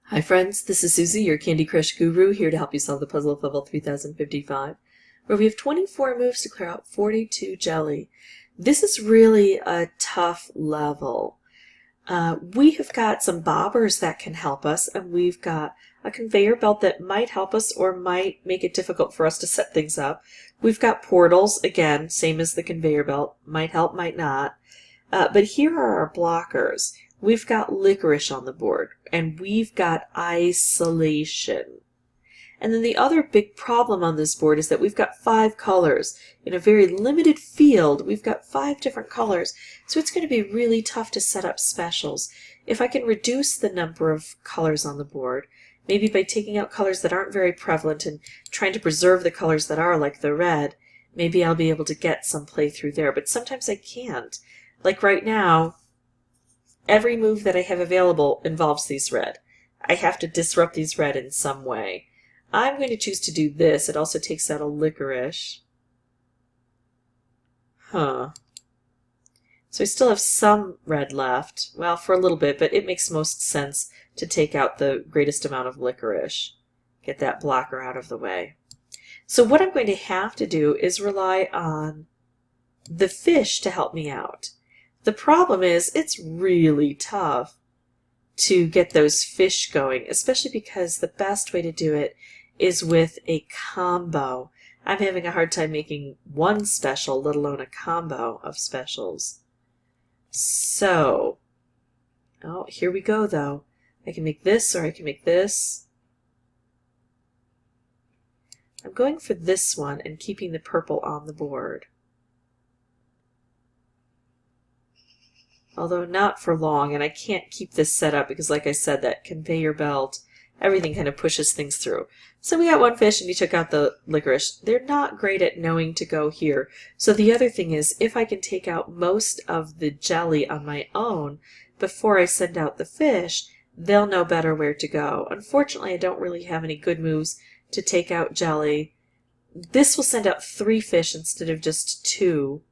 Hi friends, this is Susie, your Candy Crush guru, here to help you solve the puzzle of level 3055, where we have 24 moves to clear out 42 jelly. This is really a tough level. We have got some bobbers that can help us, and we've got a conveyor belt that might help us or might make it difficult for us to set things up. We've got portals, again, same as the conveyor belt, might help, might not. But here are our blockers. We've got licorice on the board, and we've got isolation. And then the other big problem on this board is that we've got 5 colors. In a very limited field, we've got 5 different colors, so it's going to be really tough to set up specials. If I can reduce the number of colors on the board, maybe by taking out colors that aren't very prevalent and trying to preserve the colors that are, like the red, maybe I'll be able to get some play through there, but sometimes I can't. Like right now, every move that I have available involves these red. I have to disrupt these red in some way. I'm going to choose to do this. It also takes out a licorice. So I still have some red left. Well, for a little bit, but it makes most sense to take out the greatest amount of licorice. Get that blocker out of the way. So what I'm going to have to do is rely on the fish to help me out. The problem is it's really tough to get those fish going, especially because the best way to do it is with a combo. I'm having a hard time making one special, let alone a combo of specials. So, here we go though. I can make this or I can make this. I'm going for this one and keeping the purple on the board. Although not for long, and I can't keep this set up because, like I said, that conveyor belt, everything kind of pushes things through. So we got one fish and he took out the licorice. They're not great at knowing to go here. So the other thing is, if I can take out most of the jelly on my own before I send out the fish, they'll know better where to go. Unfortunately, I don't really have any good moves to take out jelly. This will send out 3 fish instead of just 2.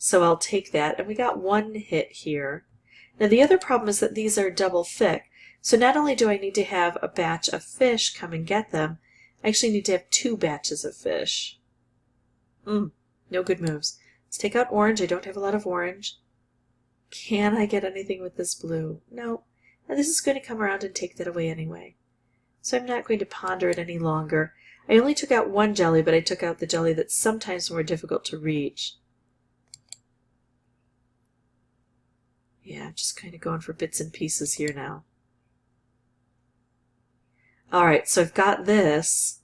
So I'll take that, and we got 1 hit here. Now the other problem is that these are double thick, so not only do I need to have a batch of fish come and get them, I actually need to have 2 batches of fish. No good moves. Let's take out orange. I don't have a lot of orange. Can I get anything with this blue? No. And this is going to come around and take that away anyway. So I'm not going to ponder it any longer. I only took out 1 jelly, but I took out the jelly that's sometimes more difficult to reach. Yeah, I'm just kind of going for bits and pieces here now. Alright, so I've got this.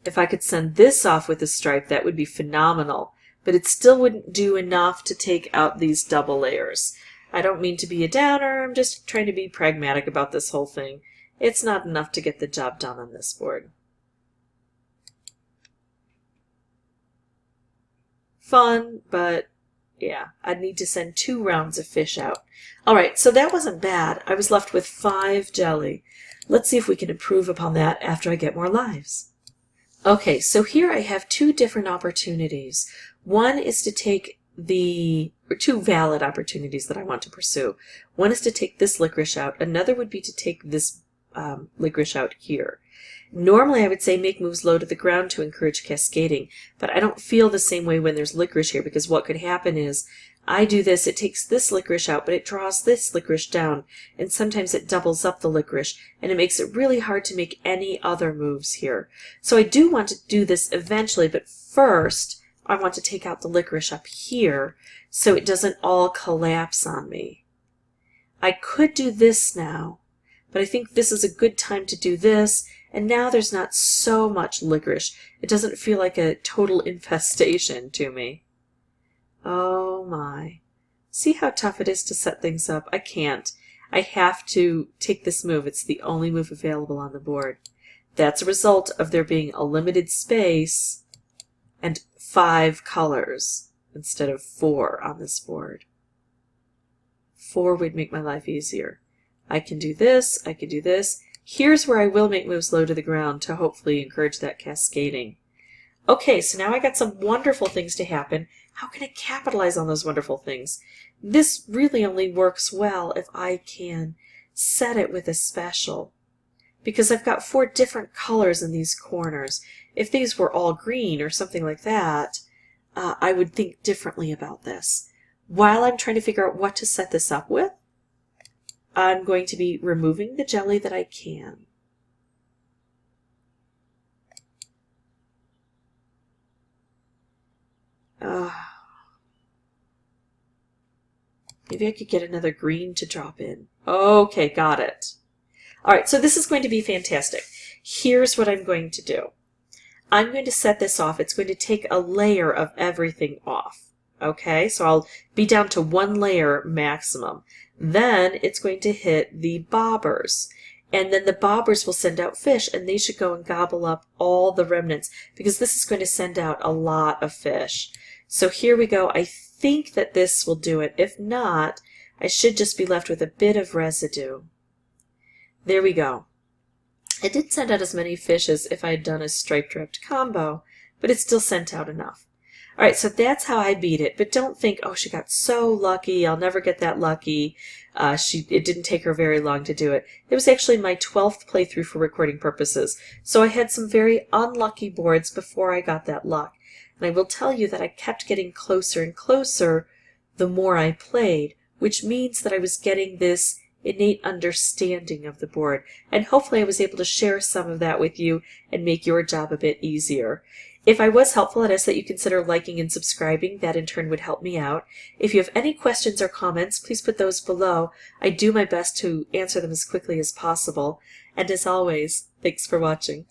If I could send this off with a stripe, that would be phenomenal. But it still wouldn't do enough to take out these double layers. I don't mean to be a downer, I'm just trying to be pragmatic about this whole thing. It's not enough to get the job done on this board. Fun, but yeah, I'd need to send 2 rounds of fish out. Alright, so that wasn't bad. I was left with 5 jelly. Let's see if we can improve upon that after I get more lives. Okay, so here I have 2 different opportunities. One is to take or 2 valid opportunities that I want to pursue. One is to take this licorice out. Another would be to take this licorice out here. Normally I would say make moves low to the ground to encourage cascading, but I don't feel the same way when there's licorice here, because what could happen is I do this, it takes this licorice out, but it draws this licorice down, and sometimes it doubles up the licorice, and it makes it really hard to make any other moves here. So I do want to do this eventually, but first I want to take out the licorice up here so it doesn't all collapse on me. I could do this now, but I think this is a good time to do this, and now there's not so much licorice. It doesn't feel like a total infestation to me. Oh my. See how tough it is to set things up? I can't. I have to take this move. It's the only move available on the board. That's a result of there being a limited space and 5 colors instead of 4 on this board. 4 would make my life easier. I can do this, I can do this. Here's where I will make moves low to the ground to hopefully encourage that cascading. Okay, so now I got some wonderful things to happen. How can I capitalize on those wonderful things? This really only works well if I can set it with a special. because I've got 4 different colors in these corners. If these were all green or something like that, I would think differently about this. While I'm trying to figure out what to set this up with, I'm going to be removing the jelly that I can. Maybe I could get another green to drop in. Okay, got it. All right, so this is going to be fantastic. Here's what I'm going to do. I'm going to set this off. It's going to take a layer of everything off. Okay, so I'll be down to 1 layer maximum. Then it's going to hit the bobbers. And then the bobbers will send out fish, and they should go and gobble up all the remnants, because this is going to send out a lot of fish. So here we go. I think that this will do it. If not, I should just be left with a bit of residue. There we go. It didn't send out as many fish as if I had done a striped wrapped combo, but it still sent out enough. All right, so that's how I beat it. But don't think, oh, she got so lucky. I'll never get that lucky. It didn't take her very long to do it. It was actually my 12th playthrough for recording purposes. So I had some very unlucky boards before I got that luck. And I will tell you that I kept getting closer and closer the more I played, which means that I was getting this innate understanding of the board. And hopefully I was able to share some of that with you and make your job a bit easier. If I was helpful, I'd ask that you consider liking and subscribing. That in turn would help me out. If you have any questions or comments, please put those below. I do my best to answer them as quickly as possible. And as always, thanks for watching.